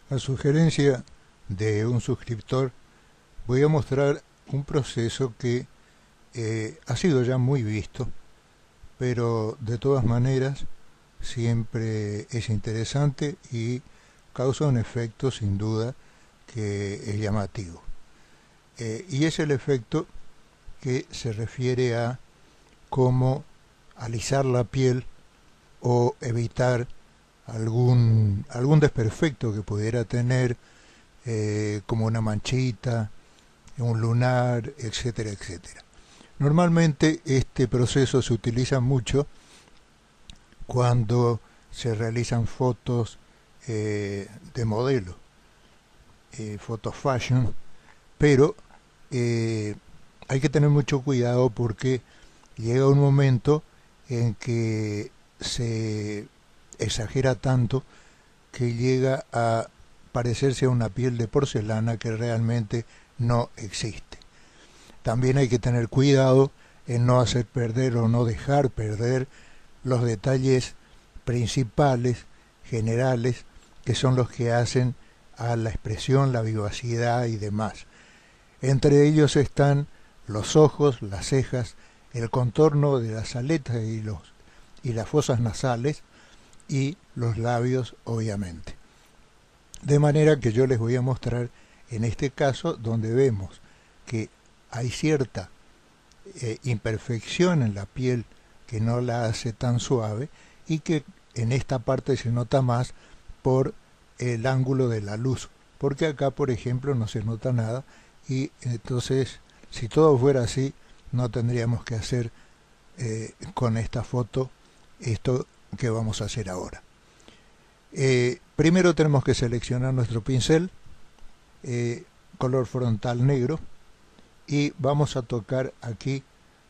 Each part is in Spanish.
A sugerencia de un suscriptor, voy a mostrar un proceso que ha sido ya muy visto, pero de todas maneras siempre es interesante y causa un efecto sin duda que es llamativo. Y es el efecto que se refiere a cómo alisar la piel o evitar algún desperfecto que pudiera tener, como una manchita, un lunar, etcétera, etcétera. Normalmente este proceso se utiliza mucho cuando se realizan fotos de modelo, fotos fashion, pero eh, hay que tener mucho cuidado porque llega un momento en que se exagera tanto que llega a parecerse a una piel de porcelana que realmente no existe. También hay que tener cuidado en no hacer perder o no dejar perder los detalles principales, generales, que son los que hacen a la expresión, la vivacidad y demás. Entre ellos están los ojos, las cejas, el contorno de las aletas y las fosas nasales y los labios, obviamente. De manera que yo les voy a mostrar en este caso donde vemos que hay cierta imperfección en la piel que no la hace tan suave y que en esta parte se nota más por el ángulo de la luz, porque acá por ejemplo no se nota nada y entonces si todo fuera así no tendríamos que hacer con esta foto esto que vamos a hacer ahora. Primero tenemos que seleccionar nuestro pincel, color frontal negro, y vamos a tocar aquí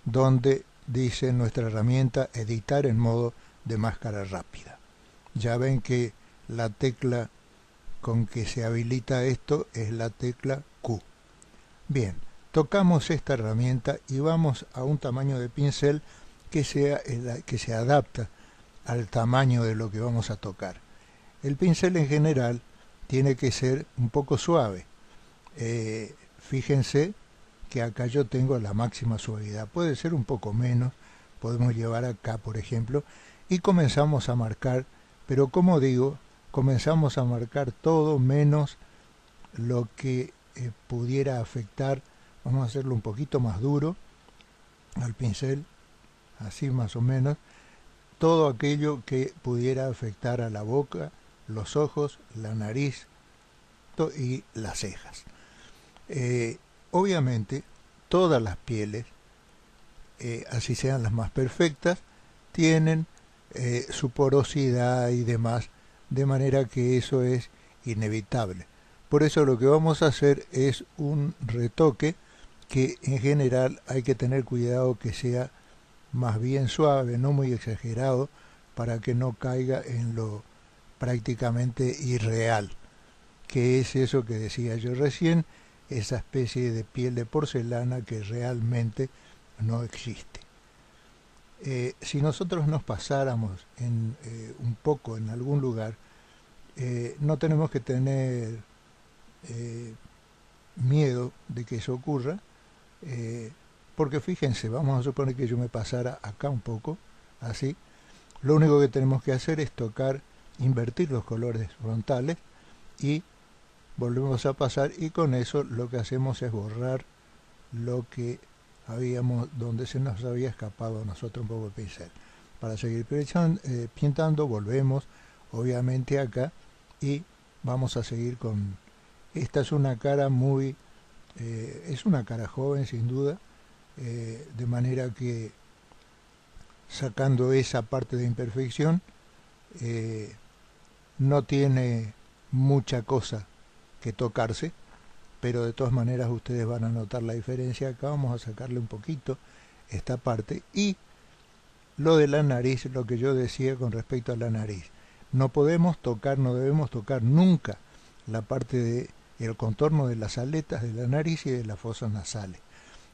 donde dice nuestra herramienta editar en modo de máscara rápida. Ya ven que la tecla con que se habilita esto es la tecla Q. Bien, tocamos esta herramienta y vamos a un tamaño de pincel que se adapta al tamaño de lo que vamos a tocar. El pincel en general tiene que ser un poco suave. Fíjense que acá yo tengo la máxima suavidad. Puede ser un poco menos, podemos llevar acá por ejemplo, y comenzamos a marcar, pero como digo, comenzamos a marcar todo menos lo que pudiera afectar. Vamos a hacerlo un poquito más duro al pincel, así más o menos, todo aquello que pudiera afectar a la boca, los ojos, la nariz y las cejas. Obviamente, todas las pieles, así sean las más perfectas, tienen su porosidad y demás, de manera que eso es inevitable. Por eso lo que vamos a hacer es un retoque que en general hay que tener cuidado que sea más bien suave, no muy exagerado, para que no caiga en lo prácticamente irreal, que es eso que decía yo recién, esa especie de piel de porcelana que realmente no existe. Si nosotros nos pasáramos un poco en algún lugar, no tenemos que tener miedo de que eso ocurra, porque fíjense, vamos a suponer que yo me pasara acá un poco, así, lo único que tenemos que hacer es tocar, invertir los colores frontales y volvemos a pasar, y con eso lo que hacemos es borrar lo que habíamos, donde se nos había escapado a nosotros un poco el pincel. Para seguir pintando volvemos obviamente acá y vamos a seguir con... Esta es una cara muy... es una cara joven sin duda, de manera que sacando esa parte de imperfección, no tiene mucha cosa que tocarse, pero de todas maneras ustedes van a notar la diferencia. Acá vamos a sacarle un poquito esta parte. Y lo de la nariz, lo que yo decía con respecto a la nariz, no podemos tocar, no debemos tocar nunca la parte del contorno de las aletas de la nariz y de las fosas nasales,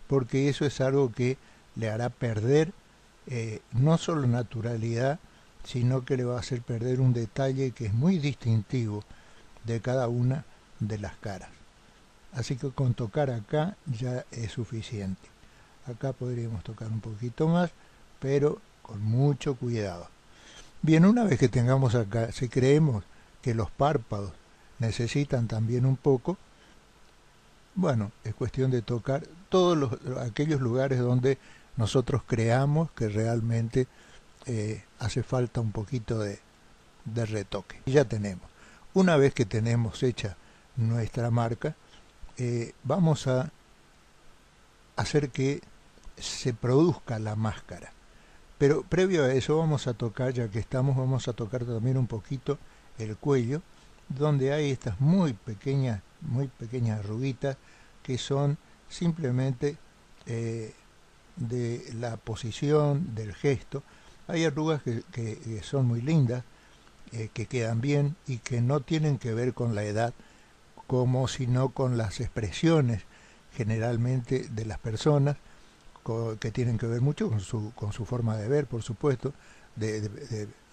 porque eso es algo que le hará perder no solo naturalidad, sino que le va a hacer perder un detalle que es muy distintivo de cada una de las caras. Así que con tocar acá ya es suficiente. Acá podríamos tocar un poquito más, pero con mucho cuidado. Bien, una vez que tengamos acá, si creemos que los párpados necesitan también un poco, bueno, es cuestión de tocar aquellos lugares donde nosotros creamos que realmente hace falta un poquito de retoque. Y ya tenemos. Una vez que tenemos hecha nuestra marca, vamos a hacer que se produzca la máscara. Pero previo a eso vamos a tocar, ya que estamos, vamos a tocar también un poquito el cuello, donde hay estas muy pequeñas arruguitas que son simplemente de la posición, del gesto. Hay arrugas que son muy lindas, que quedan bien y que no tienen que ver con la edad, sino con las expresiones generalmente de las personas, que tienen que ver mucho con su forma de ver, por supuesto,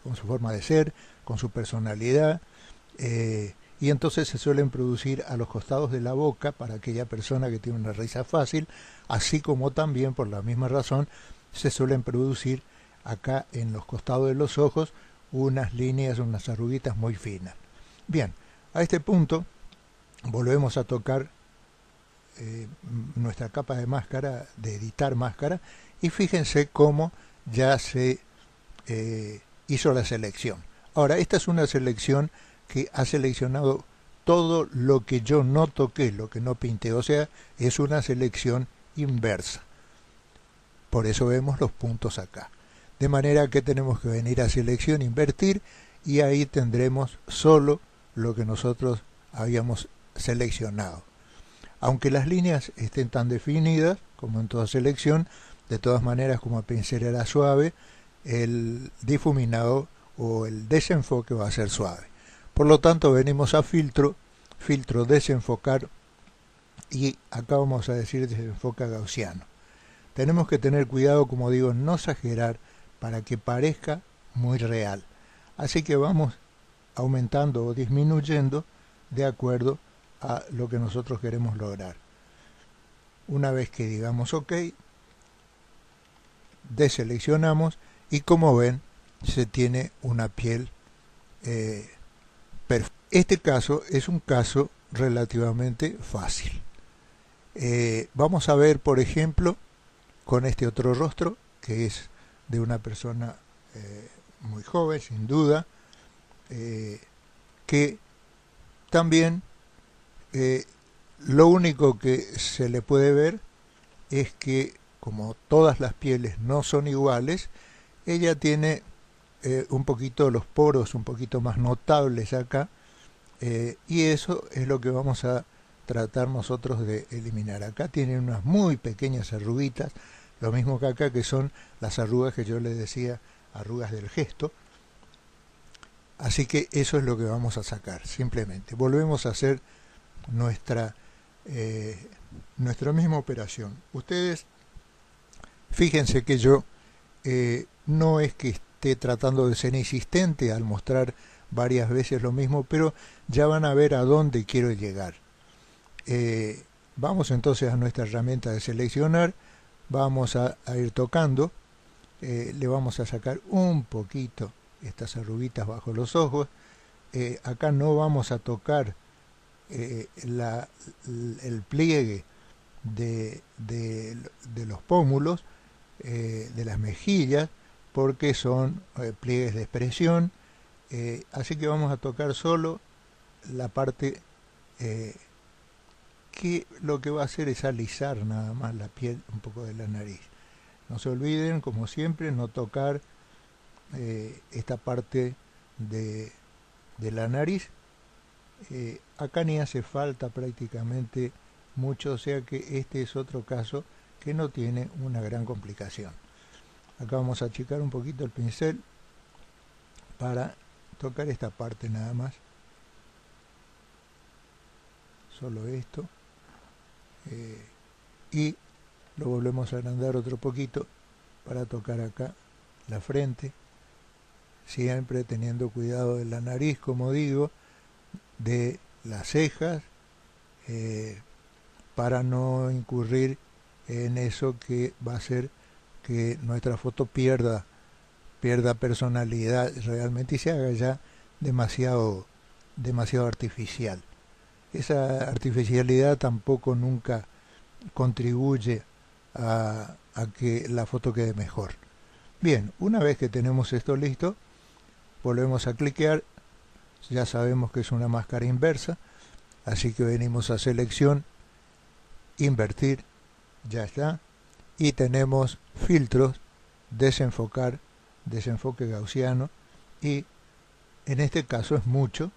con su forma de ser, con su personalidad, y entonces se suelen producir a los costados de la boca para aquella persona que tiene una risa fácil, así como también por la misma razón se suelen producir acá en los costados de los ojos unas líneas, unas arruguitas muy finas. Bien, a este punto volvemos a tocar nuestra capa de máscara, de editar máscara, y fíjense cómo ya se hizo la selección. Ahora, esta es una selección que ha seleccionado todo lo que yo no toqué, lo que no pinté, o sea, es una selección inversa. Por eso vemos los puntos acá. De manera que tenemos que venir a selección, invertir, y ahí tendremos solo lo que nosotros habíamos seleccionado. Aunque las líneas estén tan definidas como en toda selección, de todas maneras, como el pincel era suave, el difuminado o el desenfoque va a ser suave. Por lo tanto, venimos a filtro, desenfocar, y acá vamos a decir desenfoque gaussiano. Tenemos que tener cuidado, como digo, no exagerar para que parezca muy real. Así que vamos aumentando o disminuyendo de acuerdo a lo que nosotros queremos lograr. Una vez que digamos OK, deseleccionamos y, como ven, se tiene una piel perfecta. Este caso es un caso relativamente fácil. Vamos a ver, por ejemplo, con este otro rostro, que es de una persona muy joven, sin duda, que también lo único que se le puede ver es que, como todas las pieles no son iguales, ella tiene un poquito los poros un poquito más notables acá, y eso es lo que vamos a tratar nosotros de eliminar. Acá tienen unas muy pequeñas arruguitas, lo mismo que acá, que son las arrugas que yo les decía, arrugas del gesto. Así que eso es lo que vamos a sacar. Simplemente volvemos a hacer nuestra misma operación. Ustedes fíjense que yo no es que esté tratando de ser insistente al mostrar varias veces lo mismo, pero ya van a ver a dónde quiero llegar. Vamos entonces a nuestra herramienta de seleccionar, vamos a ir tocando, le vamos a sacar un poquito estas arruguitas bajo los ojos. Acá no vamos a tocar el pliegue de los pómulos, de las mejillas, porque son pliegues de expresión, así que vamos a tocar solo la parte que lo que va a hacer es alisar nada más la piel un poco de la nariz. No se olviden, como siempre, no tocar esta parte de la nariz. Acá ni hace falta prácticamente mucho, o sea que este es otro caso que no tiene una gran complicación. Acá vamos a achicar un poquito el pincel para tocar esta parte nada más, solo esto, y lo volvemos a agrandar otro poquito para tocar acá la frente, siempre teniendo cuidado de la nariz, como digo, de las cejas, eh, para no incurrir en eso que va a hacer que nuestra foto pierda personalidad realmente y se haga ya demasiado artificial. Esa artificialidad tampoco nunca contribuye a que la foto quede mejor. Bien, una vez que tenemos esto listo, volvemos a cliquear. Ya sabemos que es una máscara inversa, así que venimos a selección, invertir, ya está, y tenemos filtros, desenfocar, desenfoque gaussiano, y en este caso es mucho,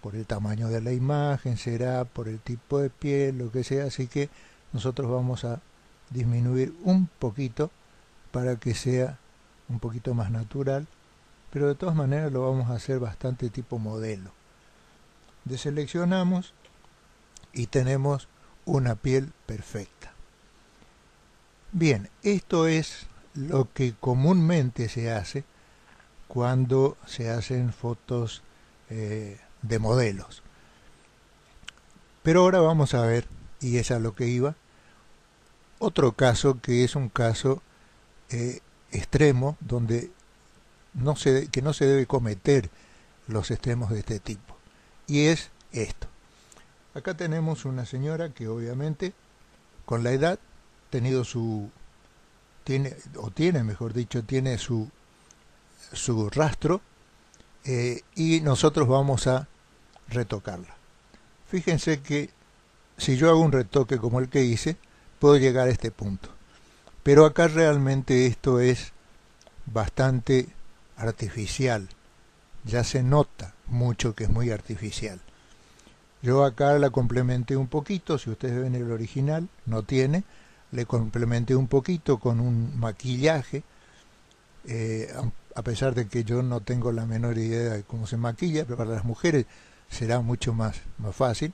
por el tamaño de la imagen, será por el tipo de piel, lo que sea, así que nosotros vamos a disminuir un poquito para que sea un poquito más natural, pero de todas maneras lo vamos a hacer bastante tipo modelo. Deseleccionamos y tenemos una piel perfecta. Bien, esto es lo que comúnmente se hace cuando se hacen fotos de modelos. Pero ahora vamos a ver, y es a lo que iba, otro caso que es un caso extremo donde que no se debe cometer los extremos de este tipo. Y es esto. Acá tenemos una señora que obviamente con la edad tenido tiene mejor dicho, tiene su rastro, y nosotros vamos a retocarla. Fíjense que si yo hago un retoque como el que hice, puedo llegar a este punto. Pero acá realmente esto es bastante artificial. Ya se nota mucho que es muy artificial. Yo acá la complementé un poquito, si ustedes ven el original, no tiene. Le complementé un poquito con un maquillaje, a pesar de que yo no tengo la menor idea de cómo se maquilla, pero para las mujeres será mucho más fácil.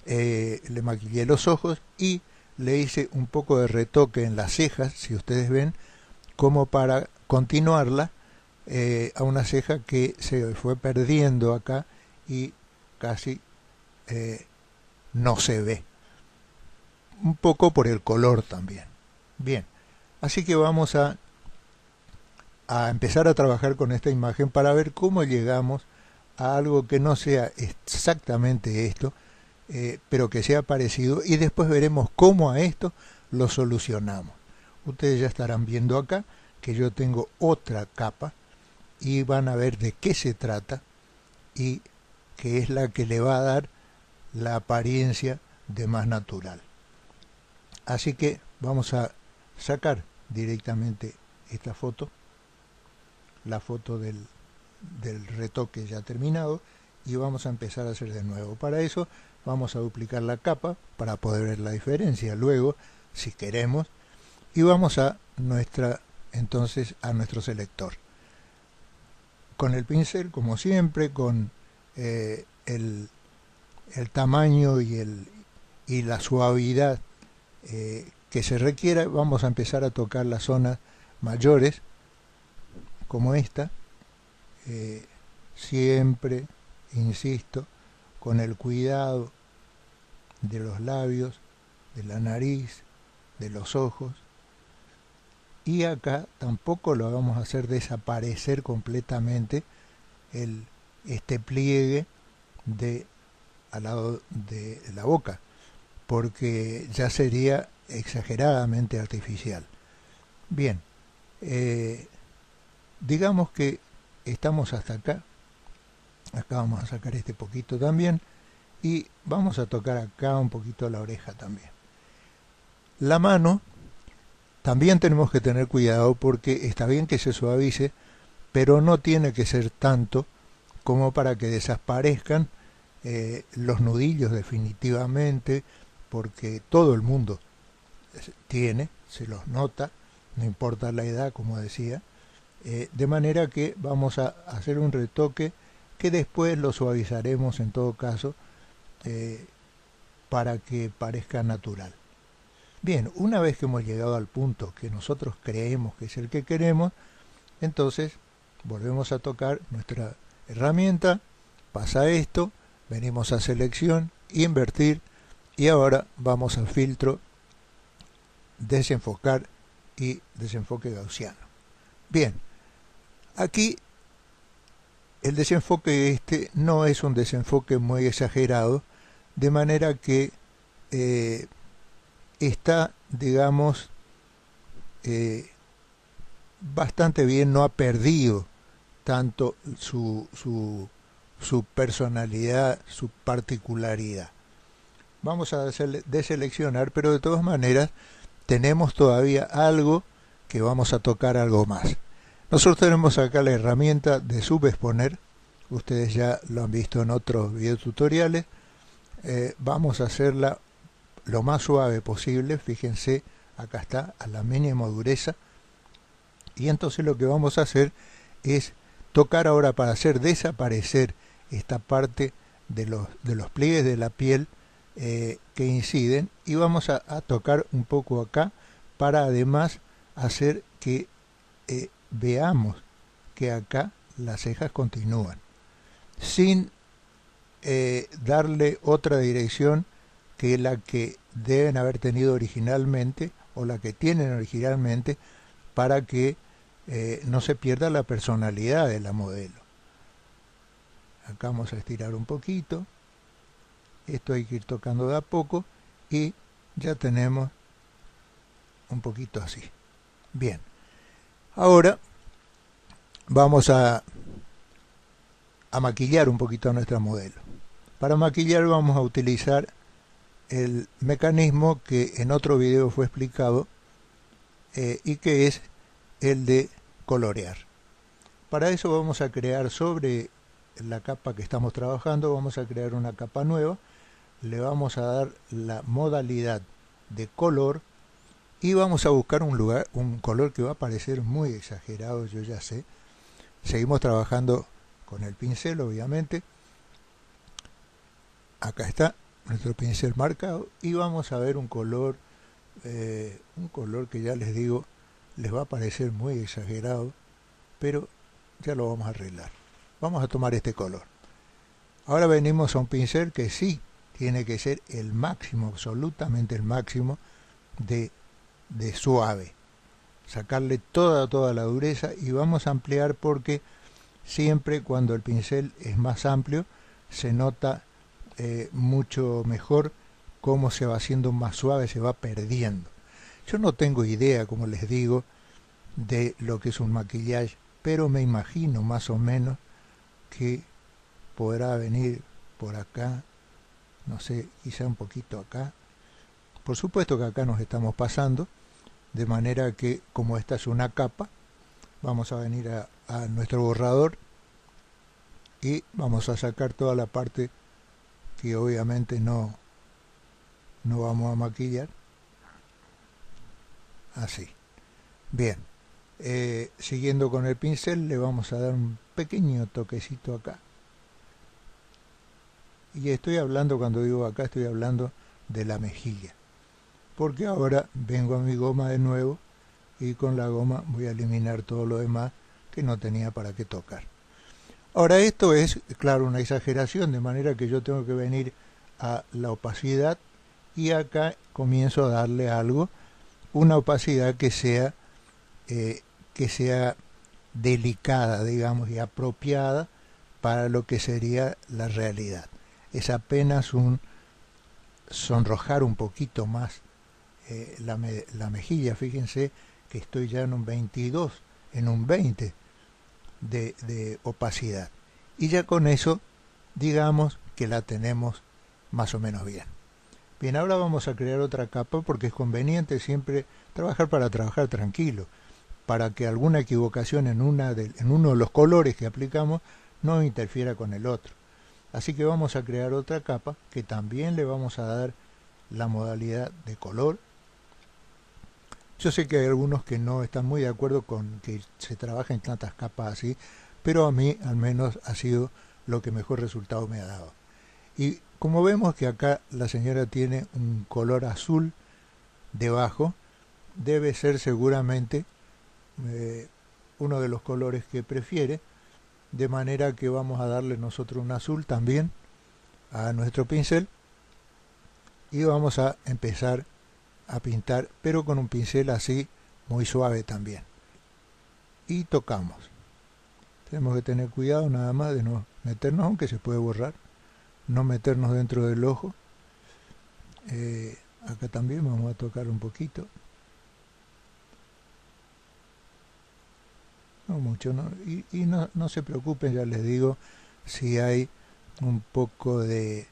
Le maquillé los ojos y le hice un poco de retoque en las cejas, si ustedes ven, como para continuarla a una ceja que se fue perdiendo acá y casi no se ve. Un poco por el color también. Bien, así que vamos a empezar a trabajar con esta imagen para ver cómo llegamos a algo que no sea exactamente esto, pero que sea parecido, y después veremos cómo a esto lo solucionamos. Ustedes ya estarán viendo acá que yo tengo otra capa y van a ver de qué se trata y que es la que le va a dar la apariencia de más natural. Así que vamos a sacar directamente esta foto, la foto del retoque ya terminado, y vamos a empezar a hacer de nuevo. Para eso vamos a duplicar la capa para poder ver la diferencia luego, si queremos, y vamos a entonces a nuestro selector. Con el pincel, como siempre, con el tamaño y la suavidad que se requiera, vamos a empezar a tocar las zonas mayores, como esta, siempre, insisto, con el cuidado de los labios, de la nariz, de los ojos, y acá tampoco lo vamos a hacer desaparecer completamente este pliegue al lado de la boca, porque ya sería exageradamente artificial. Bien, digamos que estamos hasta acá. Acá vamos a sacar este poquito también y vamos a tocar acá un poquito la oreja también. La mano también tenemos que tener cuidado porque está bien que se suavice, pero no tiene que ser tanto como para que desaparezcan los nudillos definitivamente, porque todo el mundo se los nota, no importa la edad, como decía, de manera que vamos a hacer un retoque que después lo suavizaremos en todo caso para que parezca natural. Bien, una vez que hemos llegado al punto que nosotros creemos que es el que queremos, entonces volvemos a tocar nuestra herramienta, pasa esto, venimos a selección, invertir, y ahora vamos a filtro, desenfocar y desenfoque gaussiano. Bien, aquí el desenfoque no es un desenfoque muy exagerado, de manera que está, digamos, bastante bien, no ha perdido tanto su personalidad, su particularidad. Vamos a deseleccionar, pero de todas maneras tenemos todavía algo que vamos a tocar algo más. Nosotros tenemos acá la herramienta de subexponer, ustedes ya lo han visto en otros videotutoriales. Vamos a hacerla lo más suave posible, fíjense, acá está, a la mínima dureza, y entonces lo que vamos a hacer es tocar ahora para hacer desaparecer esta parte de los pliegues de la piel que inciden, y vamos a tocar un poco acá para además hacer que veamos que acá las cejas continúan, sin darle otra dirección que la que deben haber tenido originalmente o la que tienen originalmente, para que no se pierda la personalidad de la modelo. Acá vamos a estirar un poquito, esto hay que ir tocando de a poco y ya tenemos un poquito así. Bien, ahora vamos a maquillar un poquito a nuestra modelo. Para maquillar vamos a utilizar el mecanismo que en otro video fue explicado y que es el de colorear. Para eso vamos a crear sobre la capa que estamos trabajando, vamos a crear una capa nueva, le vamos a dar la modalidad de color y vamos a buscar un color que va a parecer muy exagerado, yo ya sé. Seguimos trabajando con el pincel, obviamente. Acá está nuestro pincel marcado y vamos a ver un color que ya les digo les va a parecer muy exagerado, pero ya lo vamos a arreglar. Vamos a tomar este color. Ahora venimos a un pincel que sí tiene que ser el máximo, absolutamente el máximo de suave. Sacarle toda la dureza y vamos a ampliar, porque siempre cuando el pincel es más amplio se nota mucho mejor cómo se va haciendo más suave, se va perdiendo. Yo no tengo idea, como les digo, de lo que es un maquillaje, pero me imagino más o menos que podrá venir por acá, no sé, quizá un poquito acá. Por supuesto que acá nos estamos pasando, de manera que, como esta es una capa, vamos a venir a nuestro borrador y vamos a sacar toda la parte que obviamente no vamos a maquillar. Así. Bien. Siguiendo con el pincel, le vamos a dar un pequeño toquecito acá. Y estoy hablando, cuando digo acá, estoy hablando de la mejilla. Porque ahora vengo a mi goma de nuevo y con la goma voy a eliminar todo lo demás que no tenía para qué tocar. Ahora esto es, claro, una exageración, de manera que yo tengo que venir a la opacidad y acá comienzo a darle algo, una opacidad que sea delicada, digamos, y apropiada para lo que sería la realidad. Es apenas un sonrojar un poquito más la mejilla. Fíjense que estoy ya en un 22, en un 20 de opacidad. Y ya con eso, digamos que la tenemos más o menos bien. Bien, ahora vamos a crear otra capa, porque es conveniente siempre trabajar para trabajar tranquilo, para que alguna equivocación en uno de los colores que aplicamos no interfiera con el otro. Así que vamos a crear otra capa que también le vamos a dar la modalidad de color. Yo sé que hay algunos que no están muy de acuerdo con que se trabaje en tantas capas así, pero a mí al menos ha sido lo que mejor resultado me ha dado. Y como vemos que acá la señora tiene un color azul debajo, debe ser seguramente uno de los colores que prefiere, de manera que vamos a darle nosotros un azul también, a nuestro pincel y vamos a empezar a pintar, pero con un pincel así muy suave también. Y tocamos. Tenemos que tener cuidado nada más de no meternos, aunque se puede borrar, no meternos dentro del ojo. Acá también vamos a tocar un poquito. No mucho, ¿no? Y no se preocupen, ya les digo, si hay un poco de,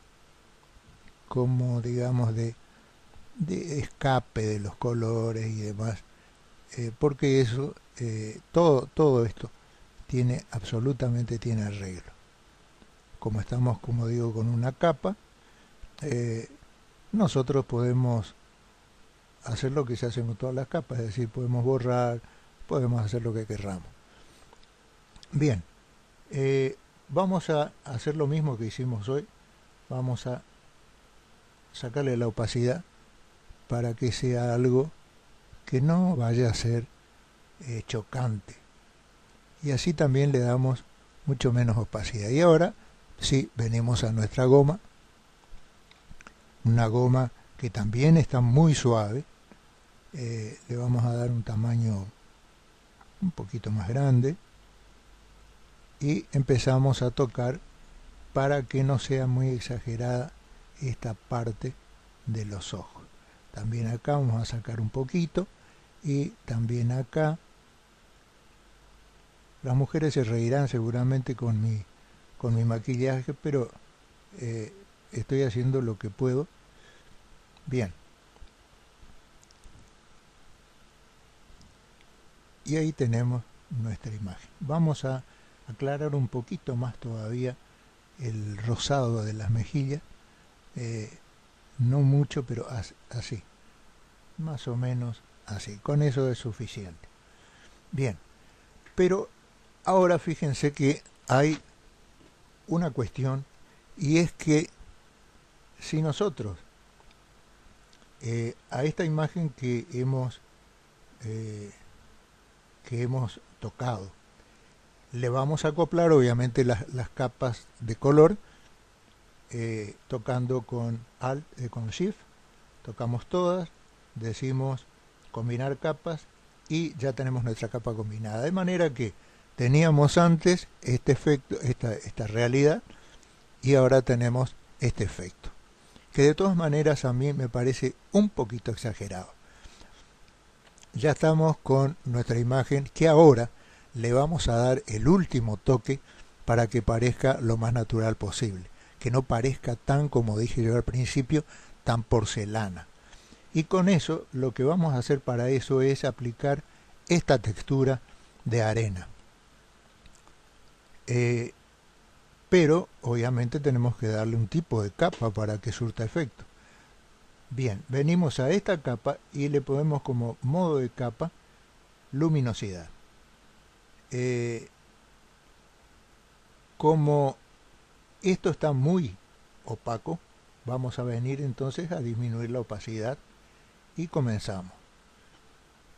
como digamos, de escape de los colores y demás, porque eso, todo esto absolutamente tiene arreglo. Como estamos, como digo, con una capa, nosotros podemos hacer lo que se hace con todas las capas, es decir, podemos borrar, podemos hacer lo que querramos. Bien, vamos a hacer lo mismo que hicimos hoy, vamos a sacarle la opacidad para que sea algo que no vaya a ser chocante. Y así también le damos mucho menos opacidad. Y ahora sí, venimos a nuestra goma, una goma que también está muy suave. Le vamos a dar un tamaño un poquito más grande y empezamos a tocar para que no sea muy exagerada esta parte de los ojos. También acá vamos a sacar un poquito y también acá. Las mujeres se reirán seguramente con mi maquillaje, pero estoy haciendo lo que puedo. Bien. Y ahí tenemos nuestra imagen. Vamos a aclarar un poquito más todavía el rosado de las mejillas. No mucho, pero así. Más o menos así. Con eso es suficiente. Bien. Pero ahora fíjense que hay una cuestión, y es que si nosotros a esta imagen que hemos tocado le vamos a acoplar obviamente las capas de color, tocando con Alt, con Shift, tocamos todas, decimos combinar capas y ya tenemos nuestra capa combinada, de manera que teníamos antes este efecto, esta realidad, y ahora tenemos este efecto, que de todas maneras a mí me parece un poquito exagerado. Ya estamos con nuestra imagen, que ahora le vamos a dar el último toque para que parezca lo más natural posible, que no parezca tan, como dije yo al principio, tan porcelana. Y con eso lo que vamos a hacer para eso es aplicar esta textura de arena. Pero obviamente tenemos que darle un tipo de capa para que surta efecto. Bien, venimos a esta capa y le ponemos como modo de capa luminosidad. Como esto está muy opaco, vamos a venir entonces a disminuir la opacidad y comenzamos.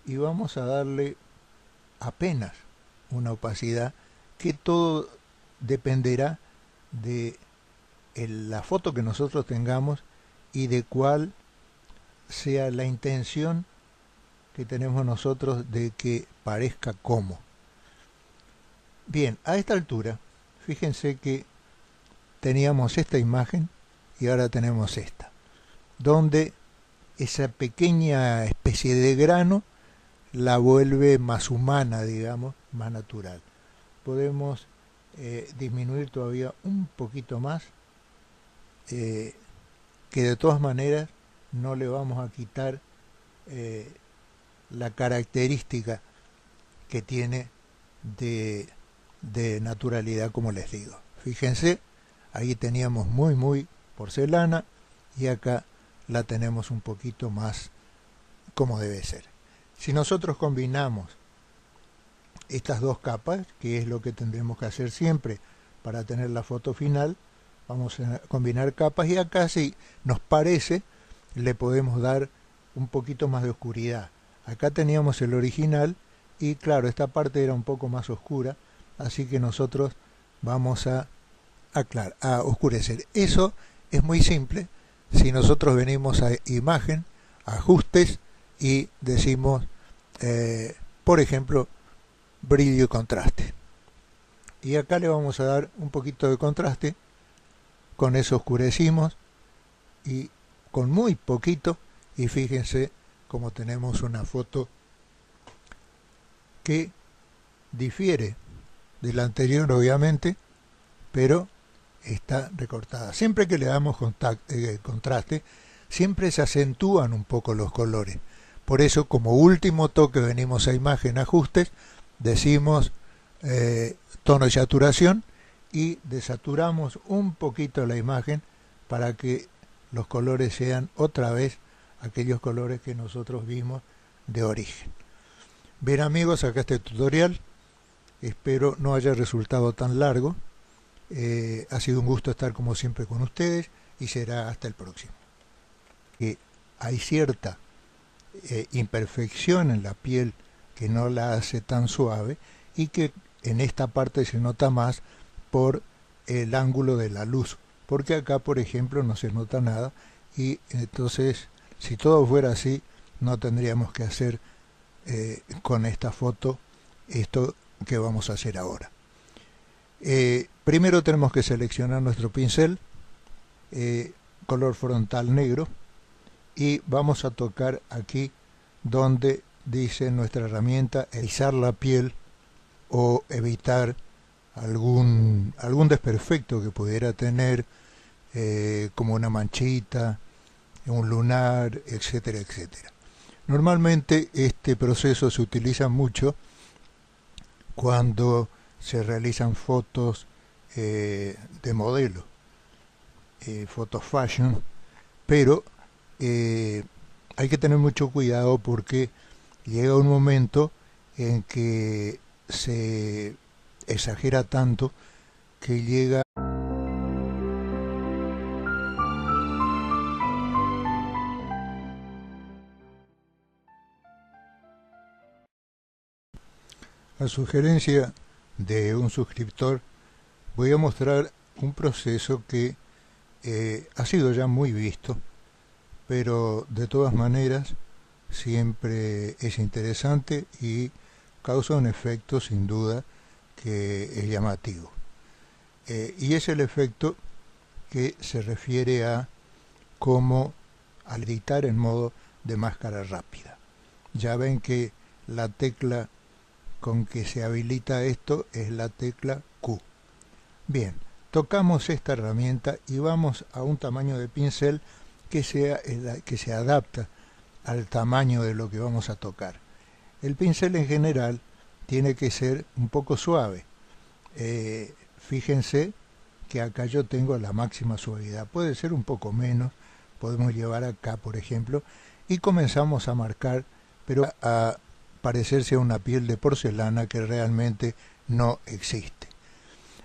Y vamos a darle apenas una opacidad, que todo dependerá de la foto que nosotros tengamos y de cuál sea la intención que tenemos nosotros de que parezca como. Bien, a esta altura, fíjense que teníamos esta imagen y ahora tenemos esta, donde esa pequeña especie de grano la vuelve más humana, digamos, más natural. Podemos disminuir todavía un poquito más, que de todas maneras no le vamos a quitar la característica que tiene de naturalidad, como les digo. Fíjense, ahí teníamos muy porcelana y acá la tenemos un poquito más como debe ser. Si nosotros combinamos estas dos capas, que es lo que tendremos que hacer siempre para tener la foto final, vamos a combinar capas y acá, si nos parece, le podemos dar un poquito más de oscuridad. Acá teníamos el original y claro, esta parte era un poco más oscura, así que nosotros vamos a a oscurecer. Eso es muy simple. Si nosotros venimos a imagen, ajustes y decimos, por ejemplo, brillo y contraste. Y acá le vamos a dar un poquito de contraste. Con eso oscurecimos y con muy poquito, y fíjense cómo tenemos una foto que difiere de la anterior obviamente, pero está recortada. Siempre que le damos contraste, siempre se acentúan un poco los colores. Por eso, como último toque, venimos a imagen, ajustes, decimos tono de saturación y desaturamos un poquito la imagen para que los colores sean otra vez aquellos colores que nosotros vimos de origen. Bien amigos, acá está el tutorial. Espero no haya resultado tan largo. Ha sido un gusto estar como siempre con ustedes y será hasta el próximo. Hay cierta imperfección en la piel que no la hace tan suave y que en esta parte se nota más por el ángulo de la luz, porque acá por ejemplo no se nota nada, y entonces si todo fuera así no tendríamos que hacer con esta foto esto que vamos a hacer ahora. Primero tenemos que seleccionar nuestro pincel, color frontal negro, y vamos a tocar aquí donde dice nuestra herramienta alisar la piel o evitar algún desperfecto que pudiera tener, como una manchita, un lunar, etcétera, etcétera. Normalmente este proceso se utiliza mucho cuando se realizan fotos de modelo, fotos fashion, pero hay que tener mucho cuidado porque llega un momento en que se exagera tanto que llega a sugerencia de un suscriptor. Voy a mostrar un proceso que ha sido ya muy visto, pero de todas maneras siempre es interesante y causa un efecto sin duda que es llamativo. Y es el efecto que se refiere a cómo al editar en modo de máscara rápida. Ya ven que la tecla con que se habilita esto es la tecla Q. Bien, tocamos esta herramienta y vamos a un tamaño de pincel que se adapta al tamaño de lo que vamos a tocar. El pincel en general tiene que ser un poco suave. Fíjense que acá yo tengo la máxima suavidad. Puede ser un poco menos, podemos llevar acá por ejemplo, y comenzamos a marcar, pero a parecerse a una piel de porcelana que realmente no existe.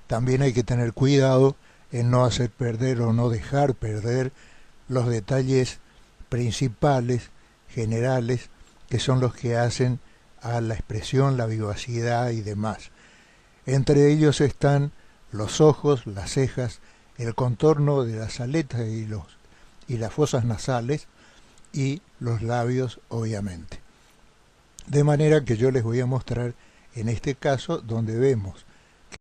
También hay que tener cuidado en no hacer perder o no dejar perder los detalles principales, generales, que son los que hacen a la expresión, la vivacidad y demás. Entre ellos están los ojos, las cejas, el contorno de las aletas y las fosas nasales y los labios, obviamente. De manera que yo les voy a mostrar en este caso donde vemos